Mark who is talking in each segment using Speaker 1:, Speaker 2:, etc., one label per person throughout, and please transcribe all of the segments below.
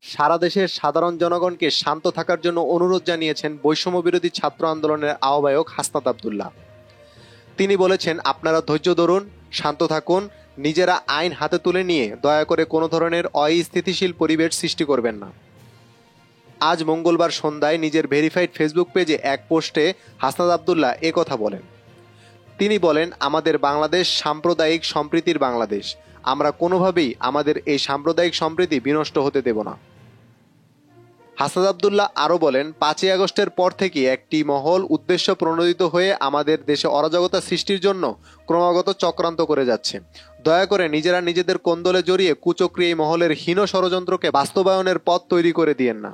Speaker 1: সারা দেশের সাধারণ জনগণকে শান্ত থাকার জন্য অনুরোধ জানিয়েছেন বৈষম্য বিরোধী ছাত্র আন্দোলনের আহ্বায়ক হাসনাত আব্দুল্লাহ। তিনি বলেছেন, আপনারা ধৈর্য ধরুন, শান্ত থাকুন, নিজেরা আইন হাতে তুলে নিয়ে দয়া করে কোনো ধরনের অস্থিতিশীল পরিবেশ সৃষ্টি করবেন না। আজ মঙ্গলবার সন্ধ্যায় নিজের ভেরিফাইড ফেসবুক পেজে এক পোস্টে হাসনাত আব্দুল্লাহ কথা বলেন। তিনি বলেন, আমাদের বাংলাদেশ সাম্প্রদায়িক সম্প্রীতির বাংলাদেশ। আমরা কোনোভাবেই আমাদের এই সাম্প্রদায়িক সম্প্রীতি বিনষ্ট হতে দেব না। হাসনাত আব্দুল্লাহ আরও বলেন, 5ই আগস্টের পর থেকে একটি মহল উদ্দেশ্য প্রণোদিত হয়ে আমাদের দেশে অরাজকতা সৃষ্টির জন্য ক্রমাগত চক্রান্ত করে যাচ্ছে। দয়া করে নিজেরা নিজেদের কোন্দলে জড়িয়ে কুচক্রী এই মহলের হীন ষড়যন্ত্রকে বাস্তবায়নের পথ তৈরি করে দিয়েন না।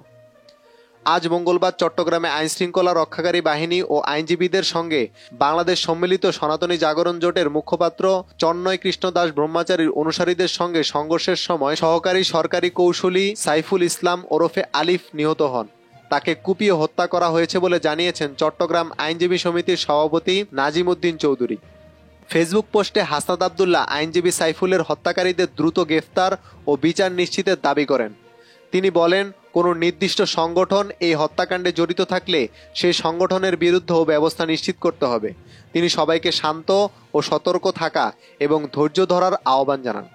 Speaker 1: আজ মঙ্গলবার চট্টগ্রামে আইনশৃঙ্খলা রক্ষাকারী বাহিনী ও আইনজীবীদের সঙ্গে বাংলাদেশ সম্মিলিত সনাতনী জাগরণ জোটের মুখপাত্র চন্ময় কৃষ্ণ দাস ব্রহ্মচারীর অনুসারীদের সঙ্গে সংঘর্ষের সময় সহকারী সরকারি কৌশলী সাইফুল ইসলাম ওরফে আলিফ নিহত হন। তাকে কুপিয়ে হত্যা করা হয়েছে বলে জানিয়েছেন চট্টগ্রাম আইনজীবী সমিতির সভাপতি নাজিম উদ্দিন চৌধুরী। ফেসবুক পোস্টে হাসনাত আব্দুল্লাহ আইনজীবী সাইফুলের হত্যাকারীদের দ্রুত গ্রেফতার ও বিচার নিশ্চিতের দাবি করেন। তিনি বলেন, কোনো নির্দিষ্ট সংগঠন এই হত্যাকাণ্ডে জড়িত থাকলে সেই সংগঠনের বিরুদ্ধেও ব্যবস্থা নিশ্চিত করতে হবে। তিনি সবাইকে শান্ত ও সতর্ক থাকা এবং ধৈর্য ধরার আহ্বান জানান।